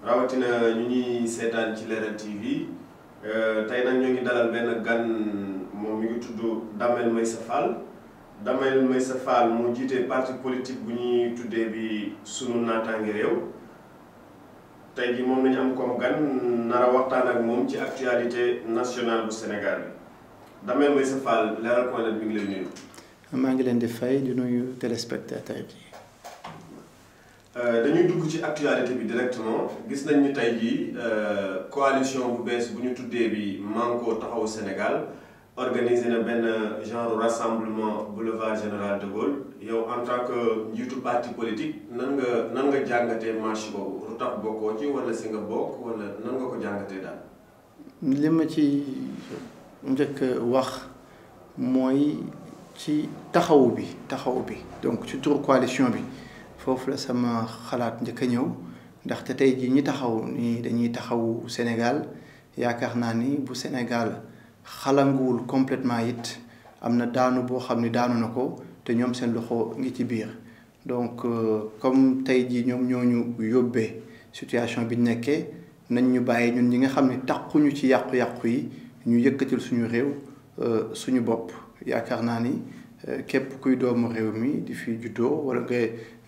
rawatina ñu ñuy seetaan ci Leral TV tey nag ñoo ngi dalal benn gan moom mi ngi tudd Damel Meissa Fall. Damel Meissa Fall moo jiite parti politique bu ñuy tuddee bi sunu naataange réew tey jii moom nañu am comme gan nar a waxtaan ak moom ci actualité nationale bu Sénégal bi Damel Meissa Fall Leral.net mi ngi lay nuyu. maa ngi leen di fay di nuyu téléspectateur yi. dañuy dugg ci actualité bi directement gis nañ ni tey jii coalition bu bees bu ñu tuddee bi Manko Taxawu Sénégal organisé na benn genre rassemblement boulevard Général de Gaulle yow en tant que njiitu parti politique nan nga jàngatee marche boobu lu tax bokkoo ci wala si nga bokk wala nan nga ko jàngatee daal. li ma ci njëkk wax mooy ci taxawu bi donc ci turu coalition bi. foofu la sama xalaat njëkk a ñëw ndaxte tey jii ñi taxaw ni dañuy taxawu Sénégal yaakaar naa ni bu Sénégal xalanguwul complètement it am na daanu boo xam ni daanu na ko te ñoom seen loxo ngi ci biir donc comme tey jii ñoom ñoo ñu yóbbee situation bi ñu nekkee nañ ñu bàyyi ñun ñi nga xam ni taquñu ci yàqu-yàqu yi ñu yëkkatil suñu réew suñu bopp yaakaar naa ni. képp kuy doomu réew mi di fi juddoo wala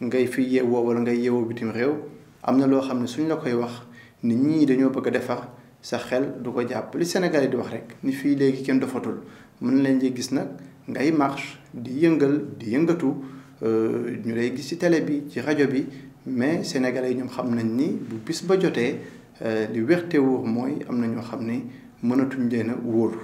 ngay fi yeewoo wala ngay yeewoo bitim réew am na loo xam ne suñ la koy wax nit ñi dañoo bëgg a defar sa xel du ko jàpp li Sénégal yi di wax rek ni fii léegi kenn dofatul mën leen di gis nag ngay marche di yëngatu ñu lay gis ci télé bi ci rajo bi mais Sénégalais yi ñoom xam nañ ni bu bis ba jotee li wérte wóor mooy am na ñoo xam ni mënatuñ leen a wóolu.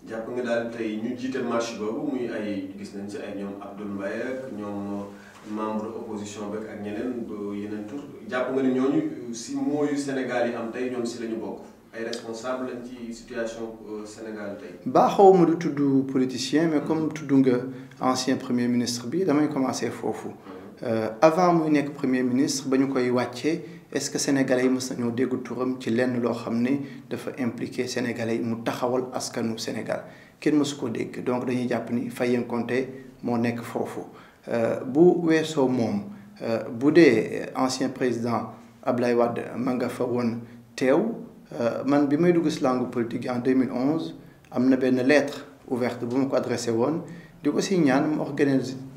jàpp nga daal tey ñu jiite marche boobu muy ay gis nañ ci ay ñoom Abdoul Mbaye ak ñoom membre opposition beeg ak ñeneen yeneen tur jàpp nga ni ñooñu si mooyu Sénégal yi am tey ñoom si la ñu bokk ay responsable lañ ci situation Sénégal tey. baaxoo ma du tudd politicien mais comme tudd nga ancien premier ministre bi damay commencer foofu. Avant muy nekk premier ministre ba ñu koy wàccee est-ce que sénégalais yi mës nañoo dégg turam ci lenn loo xam ne dafa impliqué sénégalais yi mu taxawal askanu Sénégal kenn mësu ko dégg donc dañuy jàpp ni Fayeen Konté moo nekk foofu bu weesoo moom bu dee ancien président Ablaye Wade ma nga fa woon teew man bi may dugg si langue politique en 2011 am na benn lettre ouverte bu ma ko adressé woon di ko si ñaan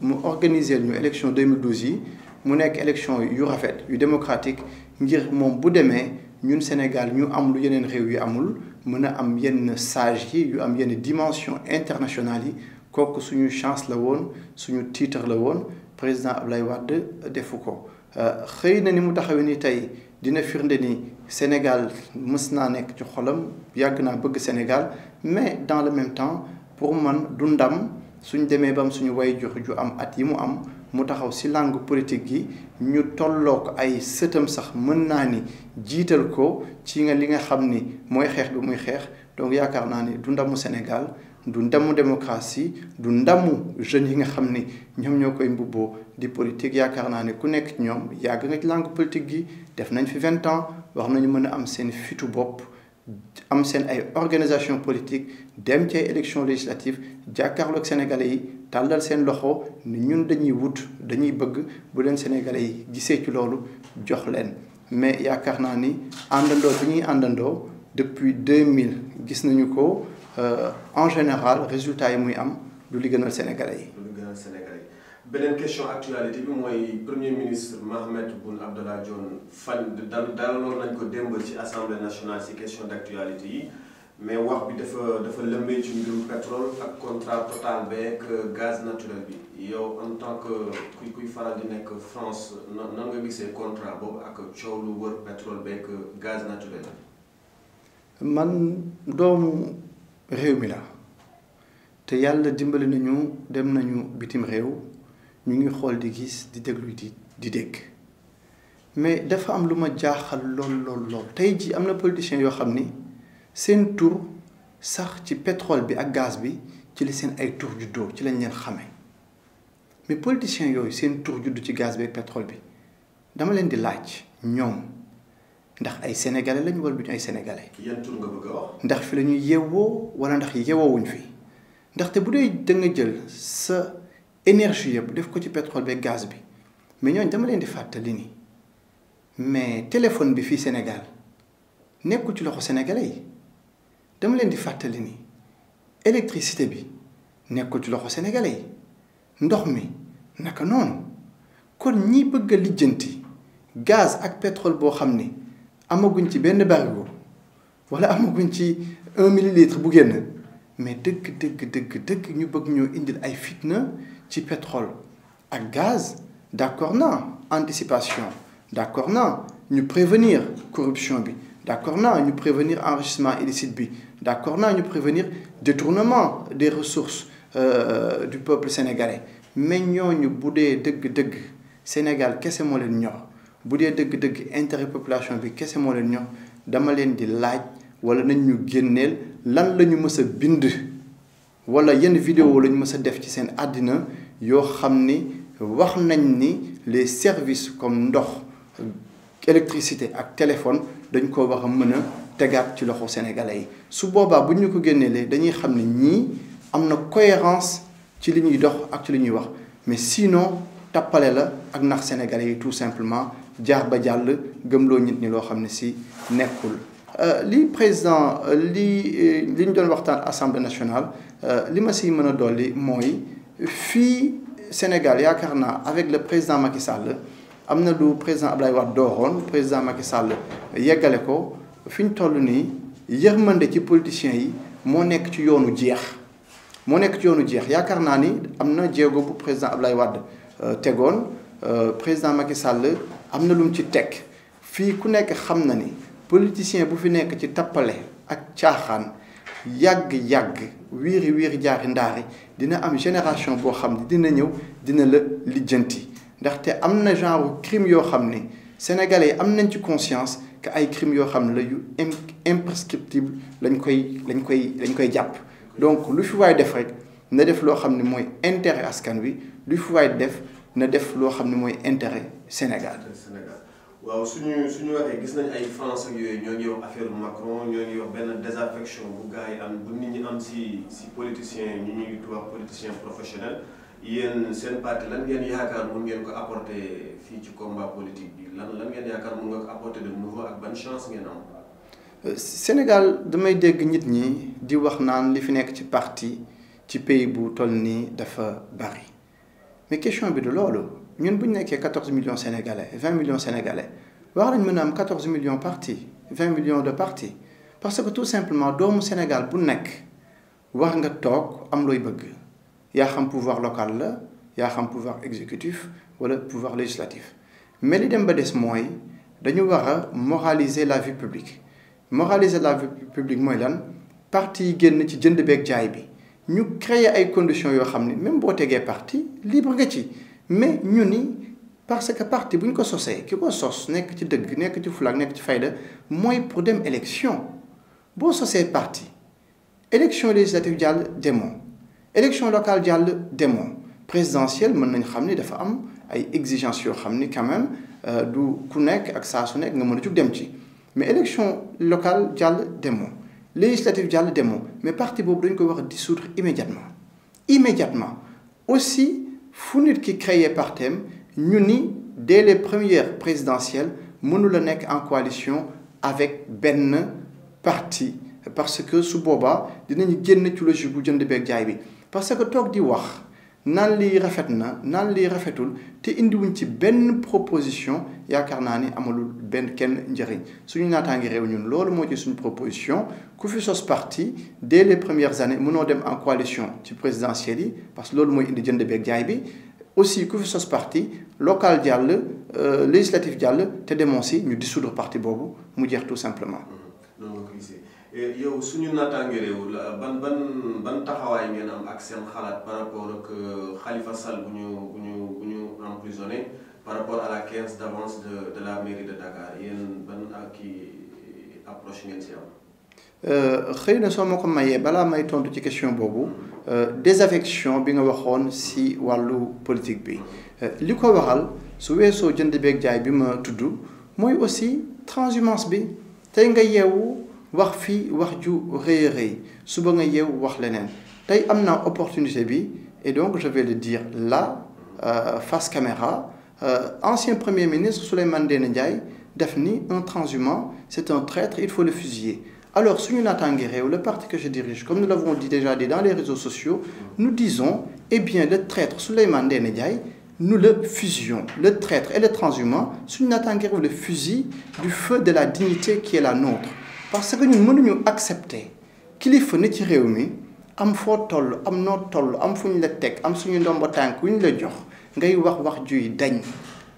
mu organiser ñu élection 2012 yi mu nekk élection yu rafet yu démocratique ngir moom bu demee ñun Sénégal ñu am lu yeneen réew yu amul mën a am yenn sage yi yu am yenn dimension internationale yi kooku suñu chance la woon suñu titre la woon président Ablaye Wade defu ko xëy na ni mu taxawee ni tey dina firnde ni Sénégal mës naa nekk ci xolam yàgg naa bëgg Sénégal mais dans le même temps pour man du ndam suñ demee ba am suñu waajur ju am at yi mu am mu taxaw ci langue politique gi ñu tolloo ko ay sëtam sax mën naa ni jiital ko ci li nga xam ni mooy xeex bi muy xeex donc yaakaar naa ni du ndamu Sénégal du ndamu démocratie du ndamu jeunes yi nga xam ni ñoom ñoo koy mbubboo di politique yaakaar naa ni ku nekk ñoom yàgg nga ci langue politique gi def nañ fi 20 ans wax nañu mën a am seen fitu bopp am seen ay organisation politique dem ci ay élection législative jàkkaarloog sénégalais yi tàllal seen loxo ni ñun dañuy dañuy bëgg bu leen sénégalais yi gisee ci loolu jox leen mais yaakaar naa ni àndandoo bi ñuy àndandoo depuis 2000 gis nañu ko en général résultat yi muy am du li gënal sénégalais yi. du li gënal sénégalais yi beneen question actualité bi mooy premier ministre Mahammed Boun Abdallah Dionne fan dalaloon nañ ko démb ci assemblée nationale ci question d'actualité yi mais wax bi dafa lëmbee ci mbirum pétrole ak contrat Total beeg gaz naturel bi yow en tant que kuy faral di nekk France nan nga gisee contrat boobu ak coow lu wër pétrole beeg gaz naturel. man doomu réew mi la te yàlla dimbali nañu dem nañu bitim réew ñu ngi xool di gis di déglu di dégg mais dafa am lu ma jaaxal lool tey ji am na politiciens yoo xam ni seen tur sax ci pétrole bi ak gaz bi ci li seen ay tur juddoo ci lañ leen xamee mais politiciens yooyu seen tur juddu ci gaz bi ak pétrole bi dama leen di laaj ñoom ndax ay sénégalais lañ wala duñu ay sénégalais. yan tur nga bëgg a wax. ndax fi la ñuy yeewoo wala ndax yeewoowuñ fi ndaxte bu dee da nga jël sa énergie yëpp def ko ci pétrole bi gaz bi mais ñooñu dama leen di fàttali ni mais téléphone bi fii Sénégal nekkul ci loxo sénégalais yi dama leen di fàttali ni électricité bi nekkul ci loxo sénégalais yi ndox mi naka noonu kon ñi bëgg a lijjanti gaz ak pétrole boo xam ni amaguñ ci benn barigo wala amaguñ ci 1 millilitre bu génn mais dëgg ñu bëgg ñoo indil ay fitna ci pétrole ak gaz d'accord naa anticipation d'accord naa ñu prévenir corruption bi d'accord naa ñu prévenir enrichissement illicite bi d'accord naa ñu prévenir détournement des ressources du peuple sénégalais mais ñooñu bu dee dëgg-dëgg Sénégal kese moo leen ñor bu dee dëgg-dëgg intérêt population bi kese moo leen ñor dama leen di laaj wala nañ ñu génneel lan la ñu mës a bind wala yenn vidéo la ñu mës a def ci seen àddina yoo xam ni wax nañ ni les services comme ndox électricité ak téléphone dañ ko wax a mën a tegaat ci loxo sénégalais yi su boobaa bu ñu ko génneelee dañuy xam ne ñii am na cohérence ci li ñuy dox ak ci li ñuy wax mais sinon tappale la ak nax sénégalais yi tout simplement jaar ba jàll gëmloo nit ñi loo xam ne si nekkul li président li ñu doon waxtaan assemblée nationale li ma si mën a dolli mooy fii Sénégal yaakaar naa avec le président Macky Sall am na lu président Abdoulaye Wade dooroon président Macky Sall yeggale ko fi ñu toll nii yërmande ci politiciens yi moo nekk ci yoonu jeex yaakaar naa ni am na jéego bu président Abdoulaye Wade tegoon président Macky Sall am na lu mu ci teg fii ku nekk xam na ni politicien bu fi nekk ci tappale ak caaxaan yàgg wiiri jaari ndaari dina am génération boo xam ne dina ñëw dina la lijjanti ndaxte am na genre crime yoo xam ne sénégalais yi am nañ ci conscience que ay crimes yoo xam ne la yu imprescriptible lañ koy jàpp donc lu fi waay def rek na def loo xam ne mooy intérêt askan wi lu fi waay def na def loo xam ne mooy intérêt Sénégal. waaw suñu waxee gis nañ ay France ak yooyu ñoo ngi wax affaire Macron ñoo ngi wax benn désaffection bu gars yi am bu nit ñi am si politiciens ñi ñuy wax politiciens professionnels yéen seen parti lan ngeen yaakaar mun ngeen ko apporter fii ci combat politique bi lan ngeen yaakaar mun nga ko apporter de nouveau ak ban chance ngeen am. Sénégal damay dégg nit ñi di wax naan li fi nekk ci parti ci pays bu toll nii dafa bari mais question bi du loolu. ñun bu ñu nekkee 14 millions sénégalais 20 millions sénégalais war nañ mën a am 14 millions partis 20 millions de partis parce que tout simplement doomu Sénégal bu nekk war nga toog am looy bëgg yaa xam pouvoir local la yaa xam pouvoir exécutif wala pouvoir législatif mais li dem ba des mooy dañu war a moraliser la vie publique moraliser la vie publique mooy lan parti yi génn ci jënd beeg jaay bi ñu créer ay conditions yoo xam ne même boo tegee parti libre nga ci. mais ñu ni parce que parti bu ñu ko sosee ki ko sos nekk ci dëgg nekk ci flag nekk ci fayda mooy pour dem élection boo sosee parti élection législative jàll demoo élection locale jàll demoo présidentielle mën nañ xam ni dafa am ay exigences yoo xam ni quand même du ku nekk ak saa su nekk nga mën a jug dem ci mais élection locale jàll demoo législative jàll demoo mais parti boobu dañ ko war a dissoudre immédiatement aussi fu nit ki créer partem ñu ni dès les premières présidentielles mënu la nekk en coalition avec benn parti parce que su boobaa dinañu génn ci logique bu jënd beeg jaay bi parce que toog di wax naan lii rafet na naan lii rafetul te indiwuñ ci benn proposition yaakaar naa ni amalul benn kenn njëriñ suñu naataangi réew ñun loolu moo ci suñu proposition ku fi sos parti dès les premières années mënoo dem en coalition ci présidentielle yi parce que loolu mooy indi jënd beeg jaay bi aussi ku fi sos parti local jàll législatif jàll te demoo si ñu dissoudre parti boobu mu jeex tout simplement. noonu nga ko gisee yow suñu naataange réew la ban taxawaay ngeen am ak seen xalaat par rapport ak Khalifa Sall bu ñu emprisonné par rapport à la caisse d'avance de la mairie de Dakar yéen ban approche ngeen si am. xëy na soo ma ko mayee balaa may tontu ci question boobu désaffection bi nga waxoon si wàllu politique bi li ko waral su weesoo jënd beeg jaay bi ma tudd mooy aussi transhumance bi tey nga yeewu wax fii wax ju rëy a rëy suba nga yeewu wax leneen tey am naa opportunité bi et donc je vais le dire là face caméra ancien premier ministre Souleymane Ndéné Ndiaye def ni un transhumant c'est un traître, il faut le fusiller. Alors suñu naataange réew le parti que je dirige, comme nous l'avons déjà dit dans les réseaux sociaux, nous disons eh bien le traître Souleymane Ndéné Ndiaye, nous le fusillons. Le traître et le transhumant suñu naataange réew le fusil du feu de la dignité qui est la nôtre. Parce que ñun mënuñu accepter kilifa ne ci réew mi am foo toll am noo toll am fu ñu la teg am suñu ndombo tànk wu ñu la jox ngay wax juy dañ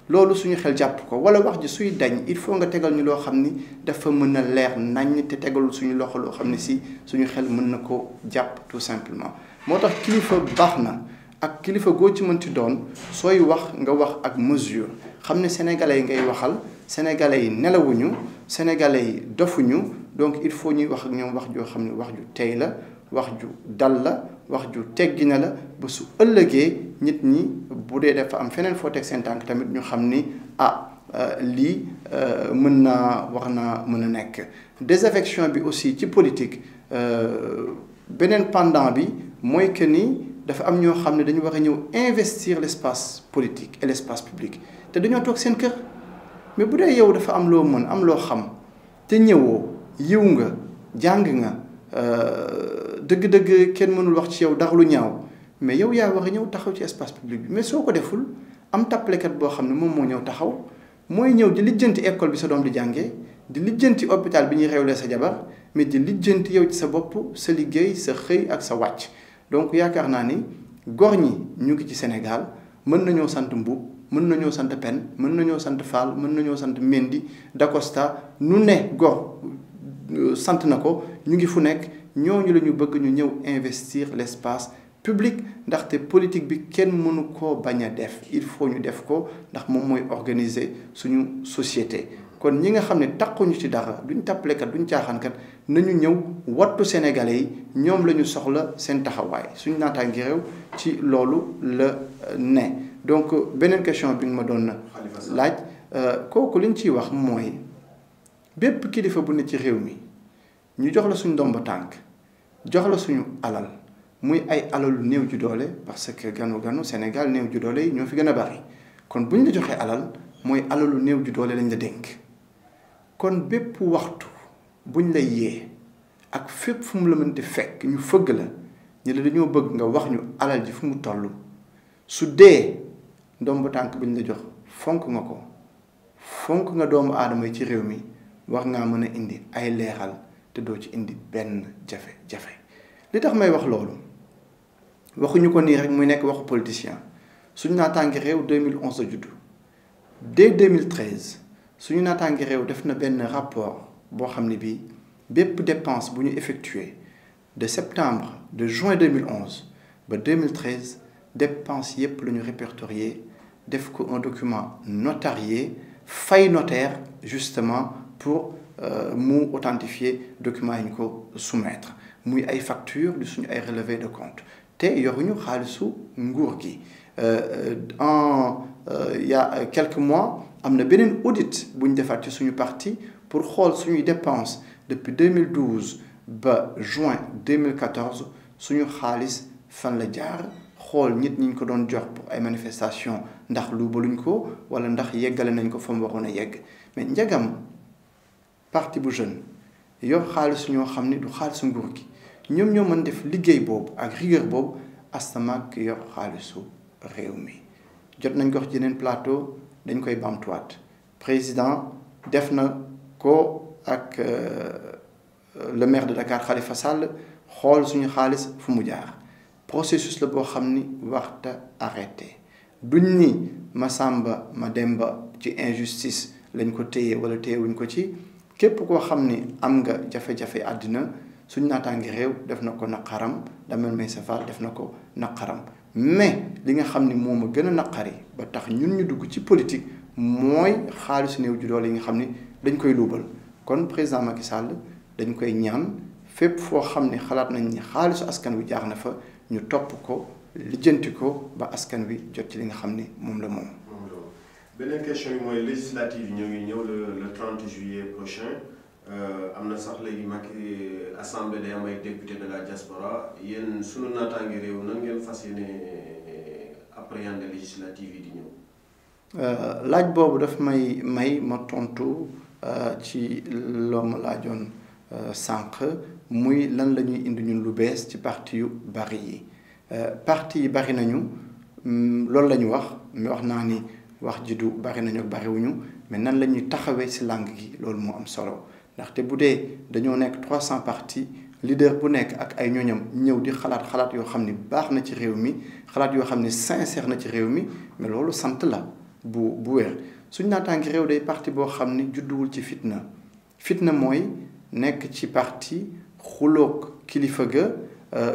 loolu suñu xel jàpp ko wala wax ji suy dañ il faut nga tegal ñu loo xam ni dafa mën a leer nañ te tegalul suñu loxo loo xam ne si suñu xel mën na ko jàpp tout simplement. moo tax kilifa baax na ak kilifa goo ci mënti doon sooy wax nga wax ak mesure xam ne sénégalais yi ngay waxal sénégalais yi nelawuñu sénégalais yi dofuñu donc il faut ñuy wax ak ñoom wax joo xam ne wax ju tey la wax ju dal la wax ju teggina la ba su ëllëgee nit ñi bu dee dafa am feneen foo teg seen tànk tamit ñu xam ni lii mën naa wax naa mën a nekk. désaffection bi aussi ci politique beneen pendant bi mooy que ni dafa am ñoo xam ne dañu war a ñëw investir l'espace politique et l'espace public te dañoo toog seen kër mais bu dee yow dafa am loo mën am loo xam te ñëwoo yiw nga jàng nga dëgg-dëgg kenn mënul wax ci yow dara lu ñaaw mais yow yaa war a ñëw taxaw ci espace public bi mais soo ko deful am tappalekat boo xam ne moom moo ñëw taxaw mooy ñëw di lijjanti école bi sa doom di jàngee di lijjanti hôpital bi ñuy réewlee sa jabar mais di lijjanti yow ci sa bopp sa liggéey sa xëy ak sa wàcc. donc yaakaar naa ni góor ñi ñu ngi ci Sénégal mën nañoo sant Mboup mën nañoo sant Pen mën nañoo sant Fall mën nañoo sant Mendy Dacosta nu ne góor sant na ko ñu ngi fu nekk ñooñu la ñu bëgg ñu ñëw investir l'espace public ndaxte politique bi kenn mënu koo bañ a def il faut ñu def ko ndax moom mooy organiser suñu société. kon ñi nga xam ne takkuñu ci dara duñ tappalekat duñ caaxaankat nañu ñëw wattu sénégalais yi ñoom la ñu soxla seen taxawaay suñu naataangi réew ci loolu la ne. donc beneen question bi nga ma doon laaj kooku liñ ciy wax mooy bépp kilifa bu ne ci réew mi ñu jox la suñu ndomba tànk jox la suñu alal muy ay alalu néew ju doole parce que ganu Sénégal néew ju doole yi ñoo fi gën a bari kon bu ñu la joxee alal mooy alalu néew ju doole lañ la dénk. kon bépp waxtu buñ lay yee ak fépp fu mu la mën di fekk ñu fëgg la ñu la dañoo bëgg nga wax ñu alal ji fu mu toll su dee ndomb tànk buñ la jox fonk nga ko fonk nga doomu aadama yi ci réew mi wax ngaa mën a indi ay leeral te doo ci indi benn jafe-jafe. li tax may wax loolu waxuñu ko nii rek muy nekk waxu politicien suñu naataangi réew 2011 la juddu dès 2013. suñu naataange réew def na benn rapport boo xam ne bii bépp dépense bu ñu effectué de septembre de juin 2011 ba 2013 dépense yépp la ñu répertorié def ko un document notarié fay notaire justement pour mu authentifier document yi ñu ko soumettre muy ay facture di suñu ay relevé de compte te yoruñu xaalisu nguur gi il y a quelques mois am na beneen audit bu ñu defaat ci suñu parti pour xool suñuy dépenses depuis 2012 ba juin 2014 suñu xaalis fan la jaar xool nit ñi ñu ko doon jox pour ay manifestations ndax luubaluñ ko wala ndax yeggale nañ ko fa mu waroon a yegg mais njagam parti bu jeune yor xaalis ñoo xam ni du xaalisu nguur gi ñoom ñoo mën def liggéey boobu ak rigueur boobu astamaak yor xaalisu réew mi jot nañ ko wax jeneen plateau. dañ koy bamtuwaat président def na ko ak le maire de Dakar Khalifa Sall xool suñu xaalis fu mu jaar processus la boo xam ni waxta arrêté duñ ni Masamba Mademba ci injustice lañ ko téye wala téyewuñ ko ci képp koo xam ni am nga jafe-jafe àddina suñu naataangi réew def na ko naqaram Damel Meissa Fall def na ko naqaram mais li nga xam ni moo ma gën a naqari ba tax ñun ñu dugg ci politique mooy xaalisu néew ju doole yi nga xam ni dañ koy luubal kon président Macky Sall dañ koy ñaan fépp foo xam ne xalaat nañ ni xaalisu askan wi jaar na fa ñu topp ko lijjanti ko ba askan wi jot ci li nga xam ni moom la moom. beneen question yi mooy législative yi ñoo ngi ñëw le 30 juillet prochain am na sax léegi Macky assemblée day am ay député de la diaspora yéen sunu naataange réew nan ngeen fas yéene appréhender législative yi di ñëw. laaj boobu daf may ma tontu ci loo ma laajoon sànq muy lan la ñuy indi ñun lu bees ci parti yu bari yi parti yi bari nañu loolu la ñu wax mais wax naa ni wax ji du bari nañu ak bariwuñu mais nan la ñuy taxawee ci langue gi loolu moo am solo ndaxte bu dee dañoo nekk 300 partis leader bu nekk ak ay ñooñam ñëw di xalaat yoo xam ni baax na ci réew mi xalaat yoo xam ni sincère na ci réew mi mais loolu sant la bu wér suñ naataangi réew day parti boo xam ni judduwul ci fitna mooy nekk ci parti xuloog kilifa ga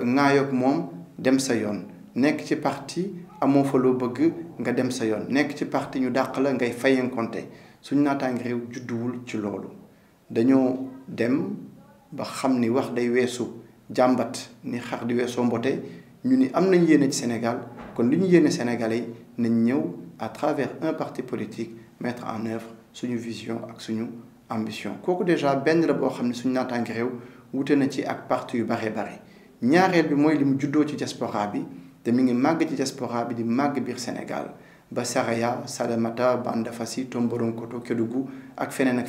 ŋaayoog moom dem sa yoon nekk ci parti amoo fa loo bëgg nga dem sa yoon nekk ci parti ñu dàq la ngay fayankonte suñ naataangi réew judduwul ci loolu dañoo dem ba xam ni wax day weesu jàmbat ni xar di weesoo mbote ñu ni am nañ yéene ci Sénégal kon li ñu yéene Sénégalais yi nañ ñëw à travers un parti politique mettre en œuvre suñu vision ak suñu ambition kooku déjà benn la boo xam ne suñu naataangi réew wute na ci ak parti yu bare ñaareel bi mooy li mu juddoo ci diaspora bi te mi ngi màgg ci diaspora bi di màgg biir Sénégal ba Saraya Salémata Bandafassi Tomboronkoto Kédougou ak feneen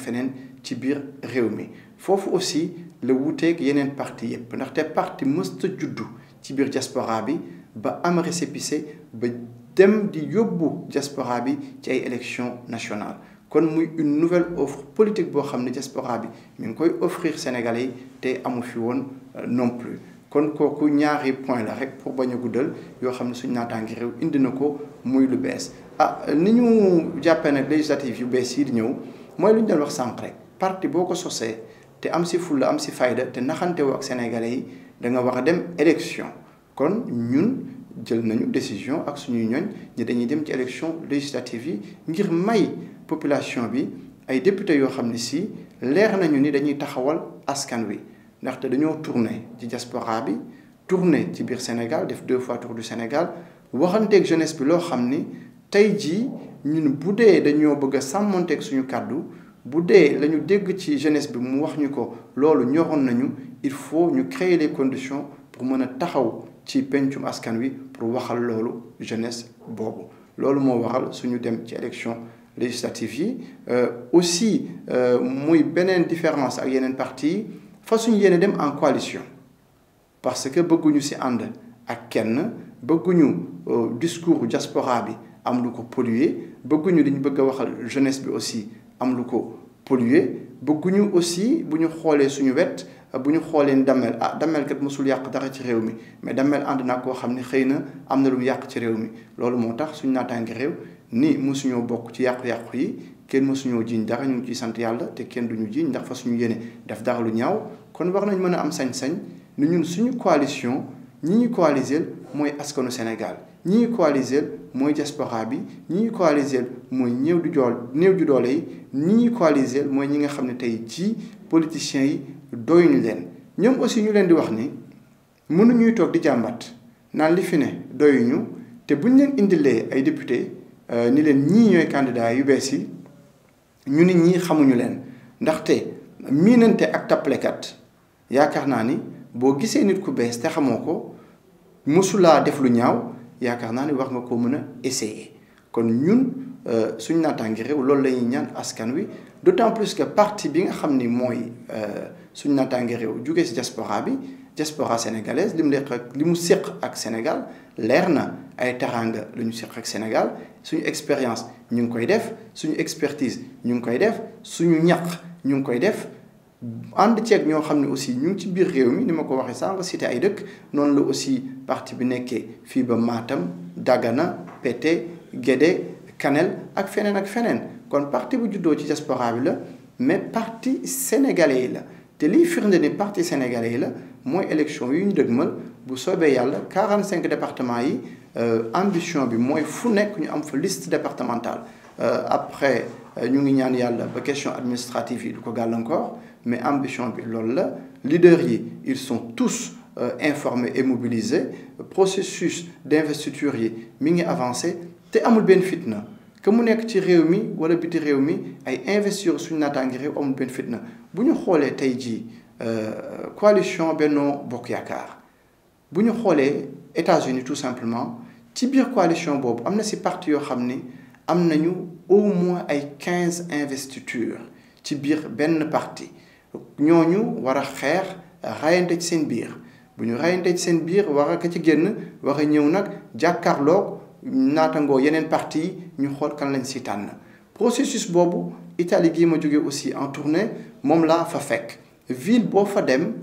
ci biir réew mi foofu aussi la wuuteeg yeneen parti yépp ndaxte parti mësta juddu ci biir diaspora bi ba am récépissé ba dem di yóbbu diaspora bi ci ay élections nationales kon muy une nouvelle offre politique boo xam ne diaspora bi mi ngi koy offrir Sénégalais yi te amu fi woon non plus kon kooku ñaari point la rek pour bañ a guddal yoo xam ne suñu naataangi réew indi na ko muy lu bees ni ñu jàppee nag législative yu bees yi di ñëw mooy lu ñu doon wax sànq rek parti boo ko sosee te am si fulla am si fayda te naxante woo ak Sénégalais yi da nga war a dem élection kon ñun jël nañu décision ak suñuy ñoñ ñi dañuy dem ci élection législative yi ngir may population bi ay député yoo xam ne si leer nañu ni dañuy taxawal askan wi ndaxte dañoo tourné ci diaspora bi tourné ci biir Sénégal def 2 fois tour du Sénégal waxanteeg jeunesse bi loo xam ni tey jii ñun bu dee dañoo bëgg a sàmmonteeg suñu kàddu bu dee la ñu dégg ci jeunesse bi mu wax ñu ko loolu ñoroon nañu il faut ñu créer les conditions pour mën a taxaw ci pencum askan wi pour waxal loolu jeunesse boobu loolu moo waral suñu dem ci élection législative yi aussi muy beneen différence ak yeneen parti yi fa suñu yéene dem en coalition parce que bëgguñu ci ànd ak kenn bëgguñu discours diaspora bi am lu ko polluer bëgguñu li ñu bëgg a waxal jeunesse bi aussi am lu ko polluer bëgguñu aussi bu ñu xoolee suñu wet bu ñu xoolee Damel Damel kat mosul yàq dara ci réew mi mais Damel ànd naa koo xam ne xëy na am na lu mu yàq ci réew mi loolu moo tax suñu naataangi réew ni mosuñoo bokk ci yàqu-yàqu yi kenn mosuñoo jiiñ dara ñu ngi ciy sant yàlla te kenn duñu jiiñ ndax fa suñu yéene def dara lu ñaaw kon war nañ mën a am sañ-sañ ni ñun suñu coalition ñi ñu coaliser mooy askanu Sénégal ñi ñu coaliser mooy diaspora bi ñi ñu coaliser mooy néew ju doole yi ñi ñu coaliser mooy ñi nga xam ne tey ci politiciens yi doyuñu leen ñoom aussi ñu leen di wax ni mënuñuy toog di jàmbat naan li fi ne doyuñu te buñ leen indilee ay député ni leen ñii ñooy candidat yu bees yi ñu ni ñii xamuñu leen ndaxte miinante ak tappalekat yaakaar naa ni boo gisee nit ku bees te xamoo ko mosulaa def lu ñaaw yaakaar naa ni wax nga ko mën a essayer kon ñun suñ naataangi réew loolu la ñuy ñaan askan wi d'autant plus que parti bi nga xam ni mooy suñ naataangi réew jóge ci diaspora bi diaspora sénégalaise li mu séq ak Sénégal leer na ay teranga la ñu séq ak Sénégal suñu expérience ñu ngi koy def suñu expertise ñu ngi koy def suñu ñaq ñu ngi koy def ànd ceeg ñoo xam ne aussi ñu ngi ci biir réew mi ni ma ko waxee sànq cité ay dëkk noonu la aussi parti bi nekkee fii ba Matam Dagana Pété Guédé Kanel ak feneen kon parti bu juddoo ci diaspora bi la mais parti sénégalais yi la te liy firnde ni parti sénégalais yi la mooy élection yu ñu dëgmal bu soobee yàlla 45 départements yi ambition bi mooy fu nekk ñu am fa liste départementale après ñu ngi ñaan yàlla ba question administrative yi du ko gàllankoor mais ambition bi loolu la leaders yi ils sont tous informés et mobilisés processus d'investiture yi mi ngi avancé te amul benn fitna que mu nekk ci réew mi wala biti réew mi ay investisseurs suñu naataangi réew amul benn fitna bu ñu xoolee tey jii coalition Benno Bokk Yaakaar bu ñu xoolee États-Unis tout simplement ci biir coalition boobu am na si parti yoo xam ni am nañu au moins ay 15 investitures ci biir benn parti ñooñu war a xeex rayante ci seen biir bu ñu rayante ci seen biir war a ka ci génn war a ñëw nag jàkkaarloog naatangoo yeneen parti yi ñu xool kan lañ si tànn processus boobu Italie gii ma jógee aussi en tournée moom laa fa fekk ville boo fa dem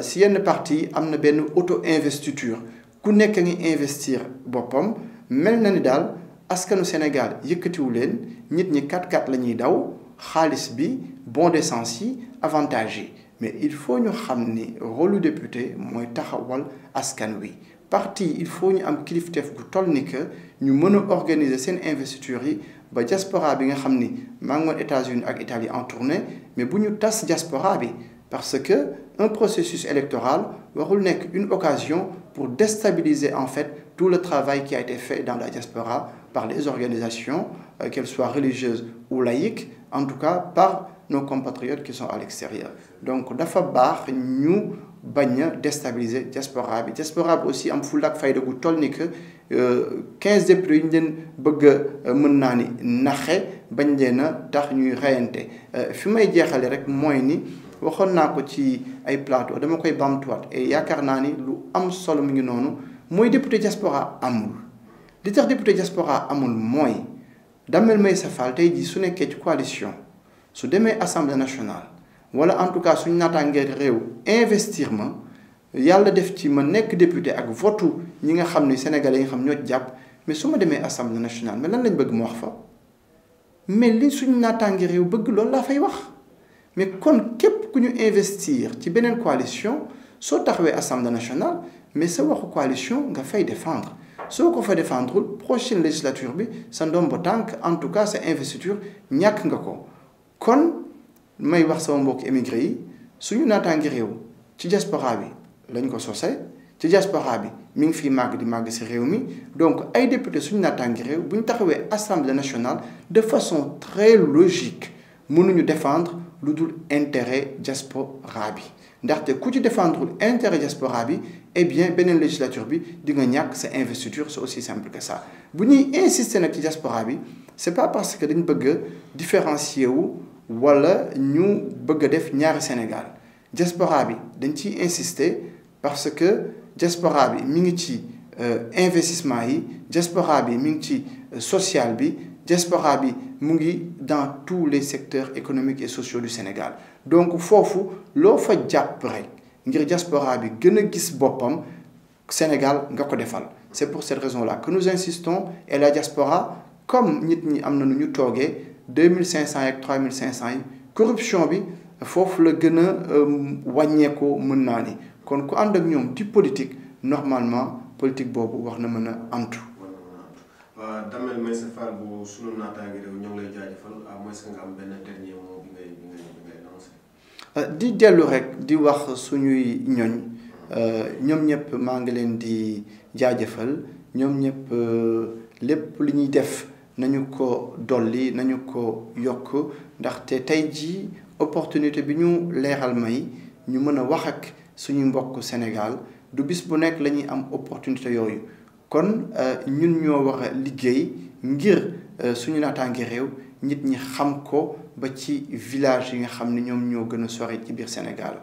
si yenn parti yi am na benn auto investiture ku nekk ngi investir boppam mel na ni daal askanu Sénégal yëkkatiwu leen nit ñi 4x4 la ñuy daw xaalis bi bon d'essence yi avantage yi mais il faut ñu xam ni rôle député mooy taxawal askan wi parti il faut ñu am kilifteef gu toll ni que ñu mën a organiser seen investiture yi ba diaspora bi nga xam ni maa ngi woon États-Unis ak Italie en tournée mais bu ñu tas diaspora bi parce que un processus électoral warul nekk une occasion pour déstabiliser en fait tout le travail qui a été fait dans la diaspora par les organisations qu'elles soient religieuses ou laïques en tout cas par nos compatriotes qui sont à l'extérieur donc dafa baax ñu bañ a déstabiliser diaspora bi aussi am fulla ak fayda gu toll ni que 15 députés yi ñu leen bëgg a mën naa ni naxe bañ leen a tax ñuy reyante fi may jeexale rek mooy ni waxoon naa ko ci ay plateau dama koy bamtuwaat et yaakaar naa ni lu am solo mu ngi noonu mooy député diaspora amul li tax député diaspora amul mooy Damel Meissa Fall tey jii su nekkee ci coalition su demee assemblée nationale wala en tout cas suñu naataangee réew investir ma yàlla def ci ma nekk député ak votu ñi nga xam ni sénégalais yi nga xam ñoo ci jàpp mais su ma demee assemblée nationale mais lan lañ bëgg ma wax fa mais li suñu naataangee réew bëgg loolu laa fay wax mais kon képp ku ñu investir ci beneen coalition soo taxawee assemblée nationale mais sa waxu coalition nga fay défendre soo ko fa défendrul prochaine législature bi sa ndombo tànk en tout cas sa investiture ñàkk nga ko kon may wax sama mbokk émigré yi suñu naataangi réew ci diaspora bi lañ ko sosé ci diaspora bi mi ngi fiy màgg di màgg si réew mi donc ay député suñu naataangi réew bu ñu taxawee assemblée nationale de façon très logique mënuñu défendre lu dul intérêt diaspora bi ndaxte ku ci défendrul intérêt diaspora bi eh bien beneen législature bi di nga ñàkk sa investiture c'est aussi simple que ça bu ñuy insister nag ci diaspora bi c'est pas parce que dañ bëgg a différencier wu wala ñu bëgg a def ñaari Sénégal diaspora bi dañ ciy insister parce que diaspora bi mi ngi ci investissement yi diaspora bi mi ngi ci social bi diaspora bi mu ngi dans tous les secteurs économiques et sociaux du Sénégal donc foofu loo fa jàpp rek ngir diaspora bi gën a gis boppam Sénégal nga ko defal c'est pour cette raison-là que nous insistons et la diaspora comme nit ñi am na nu ñu toogee 2500 ak 3500 yi corruption bi foofu la gën a wàññeekoo mën naa ni kon ku ànd ak ñoom di politique normalement politique boobu wax na mën a antu. waaw Damel Meissa Fall bu sunu naataange réew ñoo ngi lay jaajëfal à moins que nga am benn dernier mot bi ngay lancé. di dellu rek di wax suñuy ñoñ ñoom ñëpp maa ngi leen di jaajëfal ñoom ñëpp lépp li ñuy def nañu ko dolli nañu ko yokk ndaxte tey jii opportunité bi ñu leeral may ñu mën a wax ak suñu mbokk Sénégal du bis bu nekk la ñuy am opportunité yooyu kon ñun ñoo war a liggéey ngir suñu naataange réew nit ñi xam ko ba ci village yi nga xam ne ñoom ñoo gën a sori ci biir Sénégal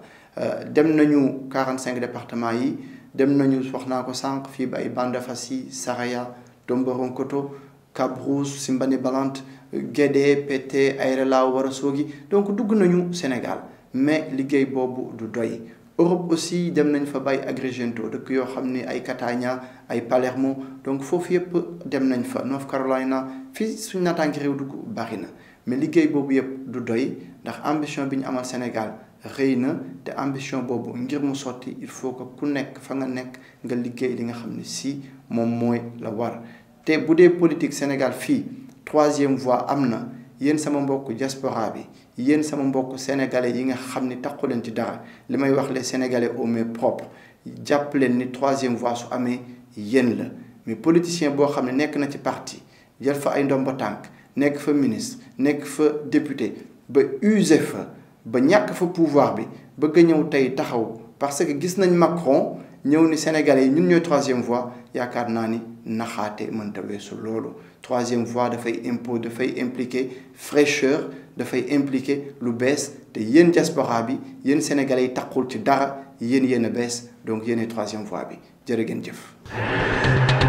dem nañu 45 départements yi dem nañu wax naa ko sànq fii ba ay Bandafassi Saraya Tomboronkoto Kabrousse Simbani Balante Guédé Pété Aéré Lao Ourossogui donc dugg nañu Sénégal mais liggéey boobu du doy Europe aussi dem nañ fa bay Agrigento dëkk yoo xam ne ay Catania ay Palermo donc foofu yëpp dem nañ fa North Carolina fii suñu naataangi réew dugg bari na mais liggéey boobu yëpp du doy ndax ambition bi ñu amal Sénégal rëy na te ambition boobu ngir mu sotti il faut que ku nekk fa nga nekk nga liggéey li nga xam ne si moom mooy la war te bu dee politique Sénégal fii troisième voie am na yéen sama mbokk diaspora bi yéen sama mbokk sénégalais yi nga xam ni takku leen ci dara li may wax les sénégalais au mains propres jàpp leen ni troisième voie su amee yéen la mais politicien boo xam ne nekk na ci parti jël fa ay ndombo tànk nekk fa ministre nekk fa député ba usé fa ba ñàkk fa pouvoir bi bëgg a ñëw tey taxaw parce que gis nañ Macron ñëw ni sénégalais yi ñun ñooy troisième voie yaakaar naa ni naxaate mënta weesu loolu troisième voie dafay impliquer fraîcheur dafay impliquer lu bees te yéen diaspora bi yéen sénégalais yi taqul ci dara yéen a bees donc yéen troisième voie bi jërë ngeen jëf